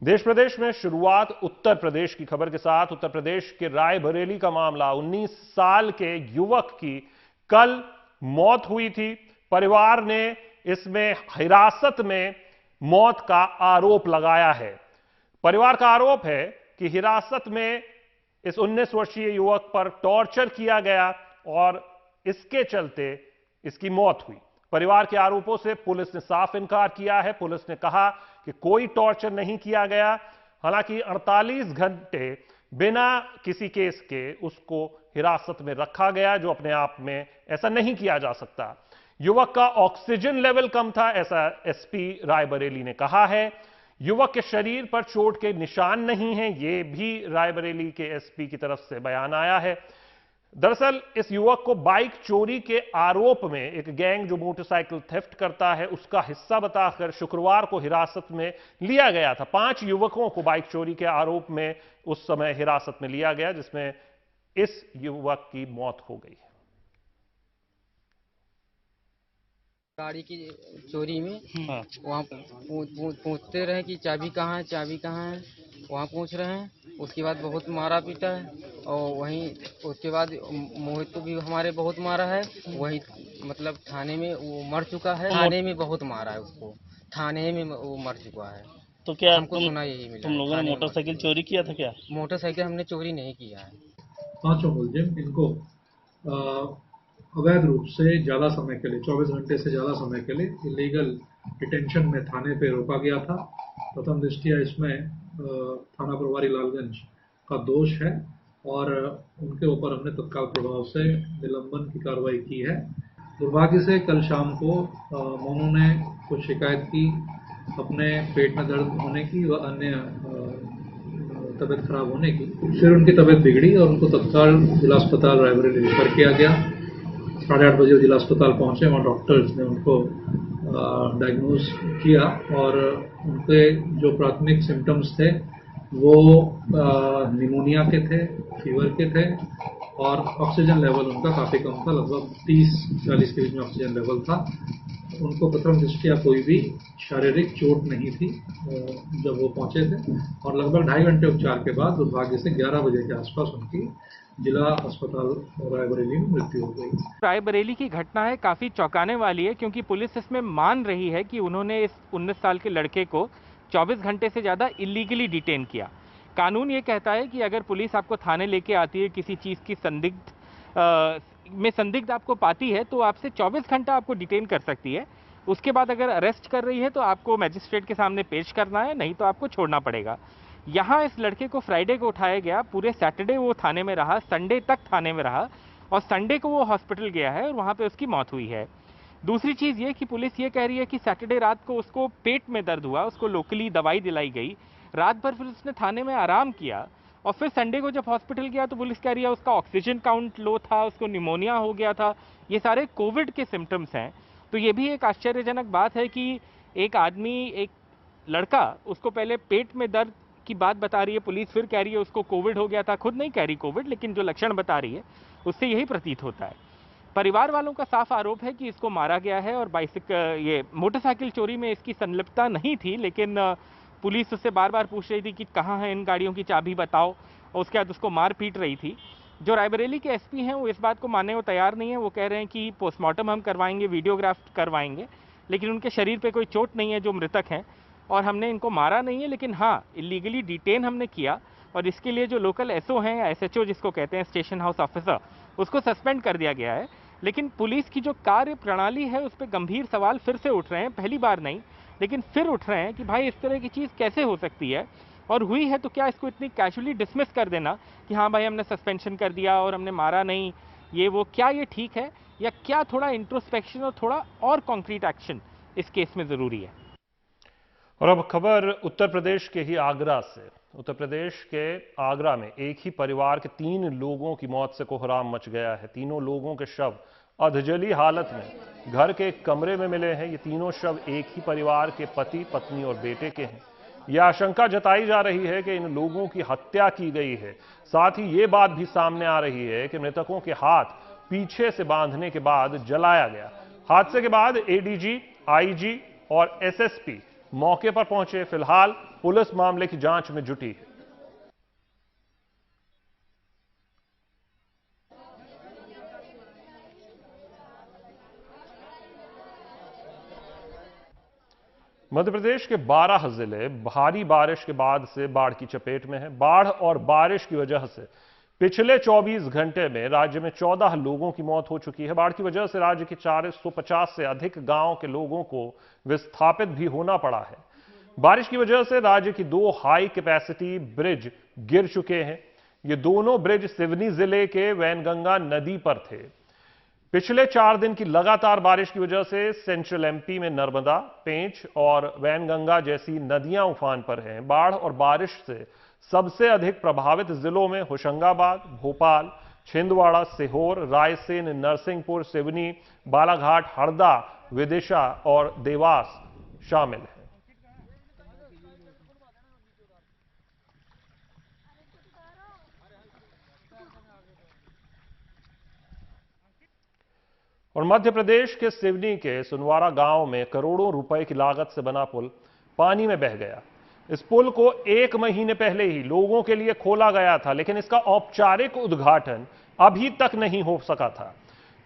देश प्रदेश में शुरुआत उत्तर प्रदेश की खबर के साथ। उत्तर प्रदेश के रायबरेली का मामला, 19 साल के युवक की कल मौत हुई थी। परिवार ने इसमें हिरासत में मौत का आरोप लगाया है। परिवार का आरोप है कि हिरासत में इस 19 वर्षीय युवक पर टॉर्चर किया गया और इसके चलते इसकी मौत हुई। परिवार के आरोपों से पुलिस ने साफ इनकार किया है। पुलिस ने कहा कि कोई टॉर्चर नहीं किया गया। हालांकि 48 घंटे बिना किसी केस के उसको हिरासत में रखा गया, जो अपने आप में ऐसा नहीं किया जा सकता। युवक का ऑक्सीजन लेवल कम था, ऐसा एसपी रायबरेली ने कहा है। युवक के शरीर पर चोट के निशान नहीं हैं, यह भी रायबरेली के एसपी की तरफ से बयान आया है। दरअसल इस युवक को बाइक चोरी के आरोप में एक गैंग जो मोटरसाइकिल थेफ्ट करता है उसका हिस्सा बताकर शुक्रवार को हिरासत में लिया गया था। 5 युवकों को बाइक चोरी के आरोप में उस समय हिरासत में लिया गया, जिसमें इस युवक की मौत हो गई। गाड़ी की चोरी में वहाँ पूछते रहे कि चाबी कहाँ है, चाबी कहाँ है, वहाँ पूछ रहे हैं। उसके बाद बहुत मारा पीटा है और वहीं उसके बाद मोहित को भी हमारे बहुत मारा है। वही मतलब थाने में वो मर चुका है। थाने में बहुत मारा है उसको, थाने में वो मर चुका है। तो क्या हमको सुना यही मिला। तुम लोगों ने मोटरसाइकिल चोरी किया था क्या? मोटरसाइकिल हमने चोरी नहीं किया है। 5 मुलजिम इनको अवैध रूप से ज़्यादा समय के लिए 24 घंटे से ज़्यादा समय के लिए इलीगल डिटेंशन में थाने पे रोका गया था। प्रथम दृष्टया इसमें थाना प्रभारी लालगंज का दोष है और उनके ऊपर हमने तत्काल प्रभाव से निलंबन की कार्रवाई की है। दुर्भाग्य से कल शाम को मोनू ने कुछ शिकायत की अपने पेट में दर्द होने की व अन्य तबीयत खराब होने की। फिर उनकी तबीयत बिगड़ी और उनको तत्काल जिला अस्पताल रायबरेली रेफर किया गया। 8:30 बजे जिला अस्पताल पहुंचे, वहाँ डॉक्टर्स ने उनको डायग्नोज किया और उनके जो प्राथमिक सिम्टम्स थे वो निमोनिया के थे, फीवर के थे और ऑक्सीजन लेवल उनका काफ़ी कम था, लगभग 30-40 के बीच में ऑक्सीजन लेवल था। उनको प्रथम दृष्टया कोई भी शारीरिक चोट नहीं थी जब वो पहुंचे थे और लगभग 2.5 घंटे उपचार के बाद दुर्भाग्य से 11 बजे के आसपास उनकी जिला अस्पताल रायबरेली में मृत्यु हो गई। रायबरेली की घटना है, काफ़ी चौंकाने वाली है, क्योंकि पुलिस इसमें मान रही है कि उन्होंने इस 19 साल के लड़के को 24 घंटे से ज़्यादा इलीगली डिटेन किया। कानून ये कहता है कि अगर पुलिस आपको थाने लेके आती है, किसी चीज़ की संदिग्ध आपको पाती है, तो आपसे 24 घंटा आपको डिटेन कर सकती है। उसके बाद अगर अरेस्ट कर रही है तो आपको मैजिस्ट्रेट के सामने पेश करना है, नहीं तो आपको छोड़ना पड़ेगा। यहाँ इस लड़के को फ्राइडे को उठाया गया, पूरे सैटरडे वो थाने में रहा, संडे तक थाने में रहा और संडे को वो हॉस्पिटल गया है और वहाँ पे उसकी मौत हुई है। दूसरी चीज़ ये कि पुलिस ये कह रही है कि सैटरडे रात को उसको पेट में दर्द हुआ, उसको लोकली दवाई दिलाई गई, रात भर फिर उसने थाने में आराम किया और फिर संडे को जब हॉस्पिटल गया तो पुलिस कह रही है उसका ऑक्सीजन काउंट लो था, उसको निमोनिया हो गया था। ये सारे कोविड के सिम्टम्स हैं। तो ये भी एक आश्चर्यजनक बात है कि एक आदमी, एक लड़का, उसको पहले पेट में दर्द की बात बता रही है पुलिस, फिर कह रही है उसको कोविड हो गया था। खुद नहीं कह रही कोविड, लेकिन जो लक्षण बता रही है उससे यही प्रतीत होता है। परिवार वालों का साफ आरोप है कि इसको मारा गया है और ये मोटरसाइकिल चोरी में इसकी संलिप्तता नहीं थी, लेकिन पुलिस उससे बार बार पूछ रही थी कि कहाँ है इन गाड़ियों की चाबी बताओ, और उसके बाद उसको मार पीट रही थी। जो रायबरेली के एसपी हैं वो इस बात को मानने को तैयार नहीं है। वो कह रहे हैं कि पोस्टमार्टम हम करवाएंगे, वीडियोग्राफ करवाएंगे, लेकिन उनके शरीर पे कोई चोट नहीं है जो मृतक हैं, और हमने इनको मारा नहीं है, लेकिन हाँ इलीगली डिटेन हमने किया और इसके लिए जो लोकल एसओ हैं या एसएचओ जिसको कहते हैं, स्टेशन हाउस ऑफिसर, उसको सस्पेंड कर दिया गया है। लेकिन पुलिस की जो कार्य प्रणाली है उस पर गंभीर सवाल फिर से उठ रहे हैं, पहली बार नहीं लेकिन फिर उठ रहे हैं कि भाई इस तरह की चीज़ कैसे हो सकती है, और हुई है तो क्या इसको इतनी कैजुअली डिसमिस कर देना कि हाँ भाई हमने सस्पेंशन कर दिया और हमने मारा नहीं, ये वो, क्या ये ठीक है, या क्या थोड़ा इंट्रोस्पेक्शन और थोड़ा और कॉन्क्रीट एक्शन इस केस में ज़रूरी है। और अब खबर उत्तर प्रदेश के ही आगरा से। उत्तर प्रदेश के आगरा में एक ही परिवार के 3 लोगों की मौत से कोहराम मच गया है। तीनों लोगों के शव अधजली हालत में घर के एक कमरे में मिले हैं। ये तीनों शव एक ही परिवार के पति, पत्नी और बेटे के हैं। यह आशंका जताई जा रही है कि इन लोगों की हत्या की गई है। साथ ही ये बात भी सामने आ रही है कि मृतकों के हाथ पीछे से बांधने के बाद जलाया गया। हादसे के बाद एडीजी, आईजी और एसएसपी मौके पर पहुंचे। फिलहाल पुलिस मामले की जांच में जुटी है। मध्य प्रदेश के 12 जिले भारी बारिश के बाद से बाढ़ की चपेट में हैं। बाढ़ और बारिश की वजह से पिछले 24 घंटे में राज्य में 14 लोगों की मौत हो चुकी है। बाढ़ की वजह से राज्य के 450 से अधिक गांव के लोगों को विस्थापित भी होना पड़ा है। बारिश की वजह से राज्य की 2 हाई कैपेसिटी ब्रिज गिर चुके हैं। ये दोनों ब्रिज सिवनी जिले के वैनगंगा नदी पर थे। पिछले 4 दिन की लगातार बारिश की वजह से सेंट्रल एमपी में नर्मदा, पेंच और वैनगंगा जैसी नदियां उफान पर हैं। बाढ़ और बारिश से सबसे अधिक प्रभावित जिलों में होशंगाबाद, भोपाल, छिंदवाड़ा, सीहोर, रायसेन, नरसिंहपुर, सिवनी, बालाघाट, हरदा, विदिशा और देवास शामिल हैं। और मध्य प्रदेश के सिवनी के सुनवारा गांव में करोड़ों रुपए की लागत से बना पुल पानी में बह गया। इस पुल को 1 महीने पहले ही लोगों के लिए खोला गया था, लेकिन इसका औपचारिक उद्घाटन अभी तक नहीं हो सका था।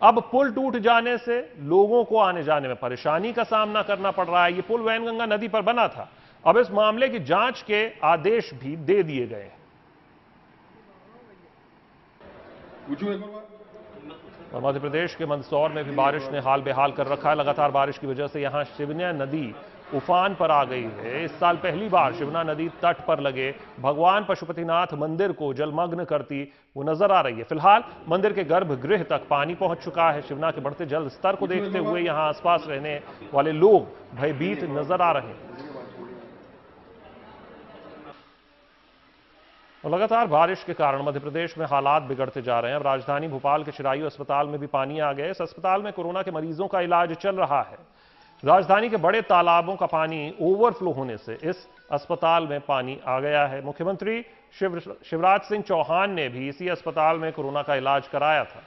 अब पुल टूट जाने से लोगों को आने जाने में परेशानी का सामना करना पड़ रहा है। ये पुल वैनगंगा नदी पर बना था। अब इस मामले की जांच के आदेश भी दे दिए गए हैं। और मध्य प्रदेश के मंदसौर में भी बारिश ने हाल बेहाल कर रखा है। लगातार बारिश की वजह से यहां शिवना नदी उफान पर आ गई है। इस साल पहली बार शिवना नदी तट पर लगे भगवान पशुपतिनाथ मंदिर को जलमग्न करती वो नजर आ रही है। फिलहाल मंदिर के गर्भगृह तक पानी पहुंच चुका है। शिवना के बढ़ते जल स्तर को देखते हुए यहां आसपास रहने वाले लोग भयभीत नजर आ रहे हैं। और लगातार बारिश के कारण मध्य प्रदेश में हालात बिगड़ते जा रहे हैं। अब राजधानी भोपाल के चिरायु अस्पताल में भी पानी आ गया। इस अस्पताल में कोरोना के मरीजों का इलाज चल रहा है। राजधानी के बड़े तालाबों का पानी ओवरफ्लो होने से इस अस्पताल में पानी आ गया है। मुख्यमंत्री शिवराज सिंह चौहान ने भी इसी अस्पताल में कोरोना का इलाज कराया था।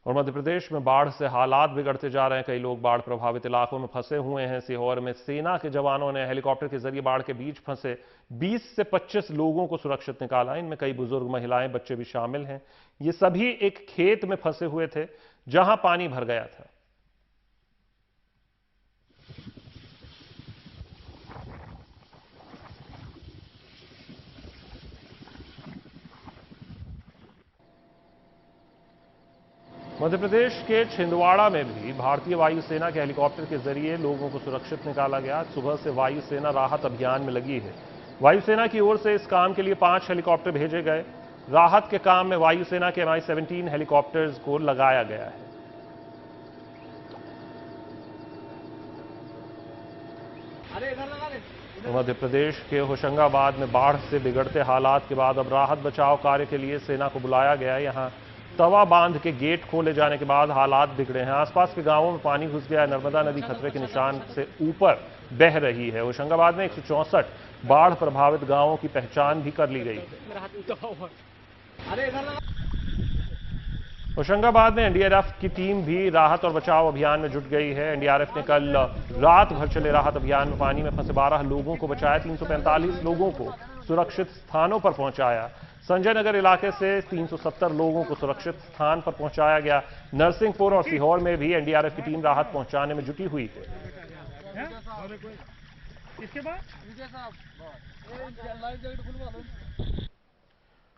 और मध्य प्रदेश में बाढ़ से हालात बिगड़ते जा रहे हैं। कई लोग बाढ़ प्रभावित इलाकों में फंसे हुए हैं। सीहोर में सेना के जवानों ने हेलीकॉप्टर के जरिए बाढ़ के बीच फंसे 20 से 25 लोगों को सुरक्षित निकाला। इनमें कई बुजुर्ग, महिलाएं, बच्चे भी शामिल हैं। ये सभी एक खेत में फंसे हुए थे जहां पानी भर गया था। मध्य प्रदेश के छिंदवाड़ा में भी भारतीय वायुसेना के हेलीकॉप्टर के जरिए लोगों को सुरक्षित निकाला गया। सुबह से वायुसेना राहत अभियान में लगी है। वायुसेना की ओर से इस काम के लिए 5 हेलीकॉप्टर भेजे गए। राहत के काम में वायुसेना के Mi-17 हेलीकॉप्टर्स को लगाया गया है। मध्य प्रदेश के होशंगाबाद में बाढ़ से बिगड़ते हालात के बाद अब राहत बचाव कार्य के लिए सेना को बुलाया गया है। यहां तवा बांध के गेट खोले जाने के बाद हालात बिगड़े हैं। आसपास के गांवों में पानी घुस गया है। नर्मदा नदी खतरे के निशान से ऊपर बह रही है। होशंगाबाद में 164 बाढ़ प्रभावित गांवों की पहचान भी कर ली गई है। होशंगाबाद में एनडीआरएफ की टीम भी राहत और बचाव अभियान में जुट गई है। एनडीआरएफ ने कल रात भर चले राहत अभियान में पानी में फंसे 12 लोगों को बचाया। 345 लोगों को सुरक्षित स्थानों पर पहुंचाया। संजय नगर इलाके से 370 लोगों को सुरक्षित स्थान पर पहुंचाया गया। नरसिंहपुर और सीहोर में भी एनडीआरएफ की टीम राहत पहुंचाने में जुटी हुई है।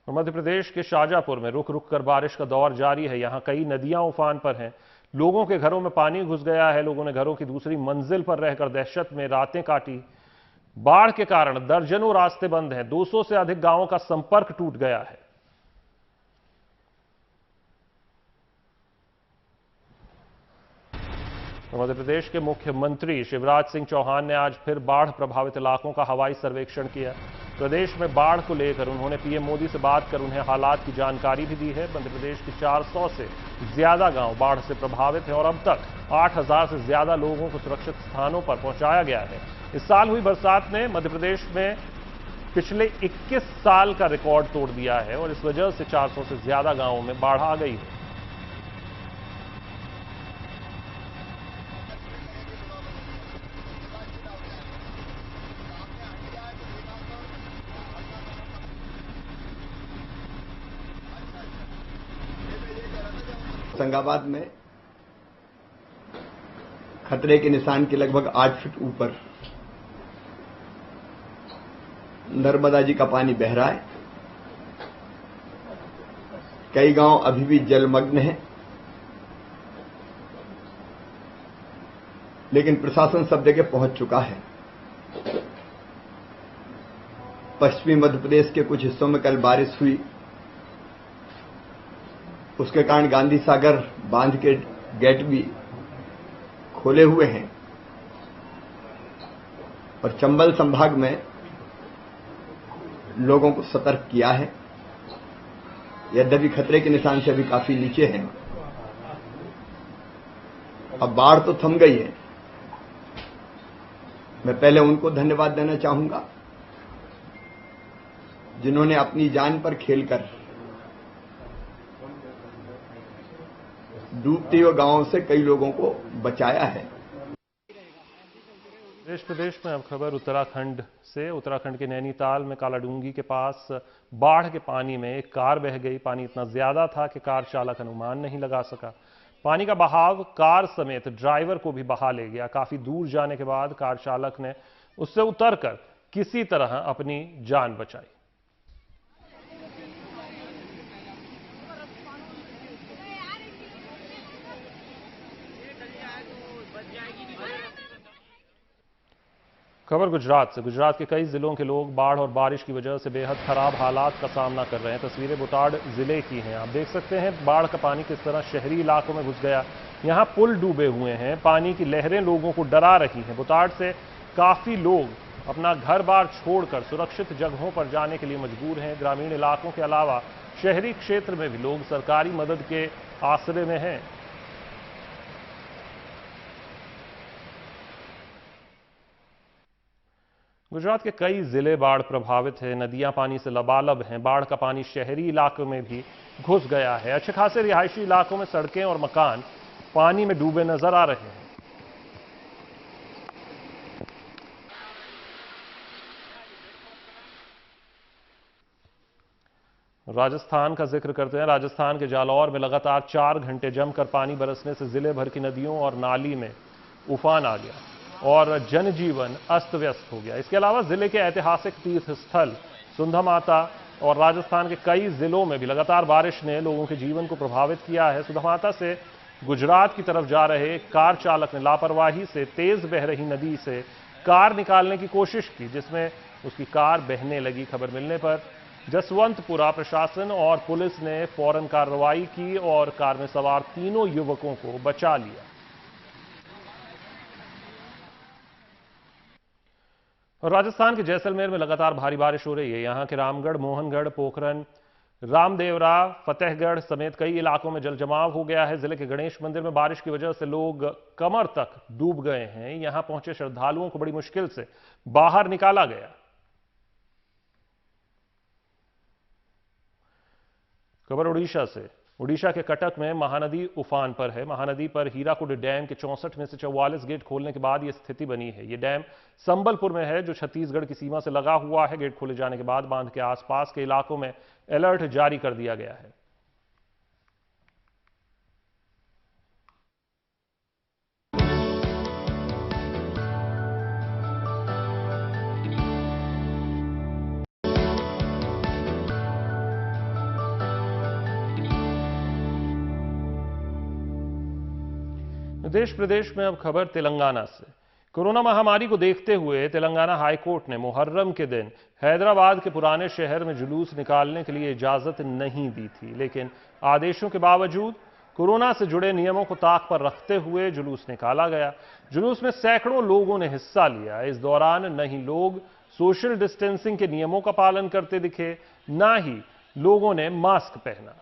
और मध्य प्रदेश के शाजापुर में रुक रुक कर बारिश का दौर जारी है। यहां कई नदियां उफान पर हैं। लोगों के घरों में पानी घुस गया है। लोगों ने घरों की दूसरी मंजिल पर रहकर दहशत में रातें काटी। बाढ़ के कारण दर्जनों रास्ते बंद हैं। 200 से अधिक गांवों का संपर्क टूट गया है। मध्य प्रदेश के मुख्यमंत्री शिवराज सिंह चौहान ने आज फिर बाढ़ प्रभावित इलाकों का हवाई सर्वेक्षण किया। प्रदेश में बाढ़ को लेकर उन्होंने पीएम मोदी से बात कर उन्हें हालात की जानकारी भी दी है। मध्य प्रदेश के 400 से ज्यादा गांव बाढ़ से प्रभावित हैं और अब तक 8000 से ज्यादा लोगों को सुरक्षित स्थानों पर पहुंचाया गया है। इस साल हुई बरसात ने मध्य प्रदेश में पिछले 21 साल का रिकॉर्ड तोड़ दिया है और इस वजह से 400 से ज्यादा गांवों में बाढ़ आ गई है। होशंगाबाद में खतरे के निशान के लगभग 8 फीट ऊपर नर्मदा जी का पानी बह रहा है। कई गांव अभी भी जलमग्न हैं, लेकिन प्रशासन सब जगह पहुंच चुका है। पश्चिमी मध्य प्रदेश के कुछ हिस्सों में कल बारिश हुई, उसके कारण गांधी सागर बांध के गेट भी खोले हुए हैं और चंबल संभाग में लोगों को सतर्क किया है। यद्यपि खतरे के निशान से अभी काफी नीचे हैं। अब बाढ़ तो थम गई है। मैं पहले उनको धन्यवाद देना चाहूंगा जिन्होंने अपनी जान पर खेलकर डूबते हुए गांवों से कई लोगों को बचाया है। देश प्रदेश में अब खबर उत्तराखंड से। उत्तराखंड के नैनीताल में कालाडूंगी के पास बाढ़ के पानी में एक कार बह गई। पानी इतना ज्यादा था कि कार चालक अनुमान नहीं लगा सका। पानी का बहाव कार समेत ड्राइवर को भी बहा ले गया। काफी दूर जाने के बाद कार चालक ने उससे उतरकर किसी तरह अपनी जान बचाई। खबर गुजरात से। गुजरात के कई जिलों के लोग बाढ़ और बारिश की वजह से बेहद खराब हालात का सामना कर रहे हैं। तस्वीरें बोटाड जिले की हैं। आप देख सकते हैं बाढ़ का पानी किस तरह शहरी इलाकों में घुस गया। यहां पुल डूबे हुए हैं। पानी की लहरें लोगों को डरा रही हैं। बोटाड से काफी लोग अपना घर बार छोड़कर सुरक्षित जगहों पर जाने के लिए मजबूर हैं। ग्रामीण इलाकों के अलावा शहरी क्षेत्र में भी लोग सरकारी मदद के आसरे में हैं। गुजरात के कई जिले बाढ़ प्रभावित हैं। नदियां पानी से लबालब हैं। बाढ़ का पानी शहरी इलाकों में भी घुस गया है। अच्छे खासे रिहायशी इलाकों में सड़कें और मकान पानी में डूबे नजर आ रहे हैं। राजस्थान का जिक्र करते हैं। राजस्थान के जालौर में लगातार 4 घंटे जमकर पानी बरसने से जिले भर की नदियों और नाली में उफान आ गया और जनजीवन अस्त व्यस्त हो गया। इसके अलावा जिले के ऐतिहासिक तीर्थ स्थल सुंधा माता और राजस्थान के कई जिलों में भी लगातार बारिश ने लोगों के जीवन को प्रभावित किया है। सुंधा माता से गुजरात की तरफ जा रहे कार चालक ने लापरवाही से तेज बह रही नदी से कार निकालने की कोशिश की, जिसमें उसकी कार बहने लगी। खबर मिलने पर जसवंतपुरा प्रशासन और पुलिस ने फौरन कार्रवाई की और कार में सवार तीनों युवकों को बचा लिया। और राजस्थान के जैसलमेर में लगातार भारी बारिश हो रही है। यहां के रामगढ़, मोहनगढ़, पोखरन, रामदेवरा, फतेहगढ़ समेत कई इलाकों में जलजमाव हो गया है। जिले के गणेश मंदिर में बारिश की वजह से लोग कमर तक डूब गए हैं। यहां पहुंचे श्रद्धालुओं को बड़ी मुश्किल से बाहर निकाला गया। खबर उड़ीसा से। उड़ीसा के कटक में महानदी उफान पर है। महानदी पर हीराकुड डैम के 64 में से 44 गेट खोलने के बाद यह स्थिति बनी है। यह डैम संबलपुर में है, जो छत्तीसगढ़ की सीमा से लगा हुआ है। गेट खोले जाने के बाद बांध के आसपास के इलाकों में अलर्ट जारी कर दिया गया है। देश प्रदेश में अब खबर तेलंगाना से। कोरोना महामारी को देखते हुए तेलंगाना हाईकोर्ट ने मुहर्रम के दिन हैदराबाद के पुराने शहर में जुलूस निकालने के लिए इजाजत नहीं दी थी, लेकिन आदेशों के बावजूद कोरोना से जुड़े नियमों को ताक पर रखते हुए जुलूस निकाला गया। जुलूस में सैकड़ों लोगों ने हिस्सा लिया। इस दौरान न ही लोग सोशल डिस्टेंसिंग के नियमों का पालन करते दिखे, न ही लोगों ने मास्क पहना।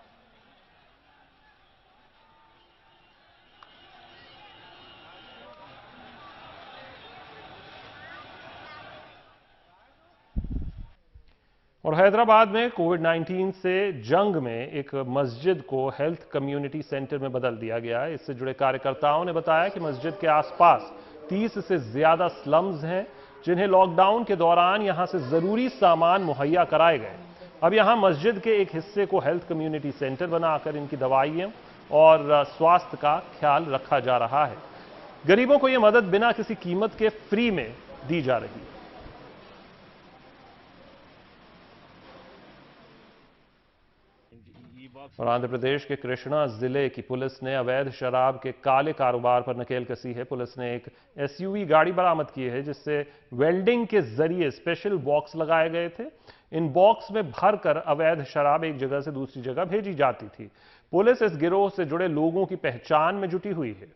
और हैदराबाद में कोविड-19 से जंग में एक मस्जिद को हेल्थ कम्युनिटी सेंटर में बदल दिया गया है। इससे जुड़े कार्यकर्ताओं ने बताया कि मस्जिद के आसपास 30 से ज्यादा स्लम्स हैं, जिन्हें लॉकडाउन के दौरान यहां से जरूरी सामान मुहैया कराए गए। अब यहां मस्जिद के एक हिस्से को हेल्थ कम्युनिटी सेंटर बनाकर इनकी दवाइयां और स्वास्थ्य का ख्याल रखा जा रहा है। गरीबों को यह मदद बिना किसी कीमत के फ्री में दी जा रही है। और आंध्र प्रदेश के कृष्णा जिले की पुलिस ने अवैध शराब के काले कारोबार पर नकेल कसी है। पुलिस ने एक एसयूवी गाड़ी बरामद की है जिससे वेल्डिंग के जरिए स्पेशल बॉक्स लगाए गए थे। इन बॉक्स में भरकर अवैध शराब एक जगह से दूसरी जगह भेजी जाती थी। पुलिस इस गिरोह से जुड़े लोगों की पहचान में जुटी हुई है।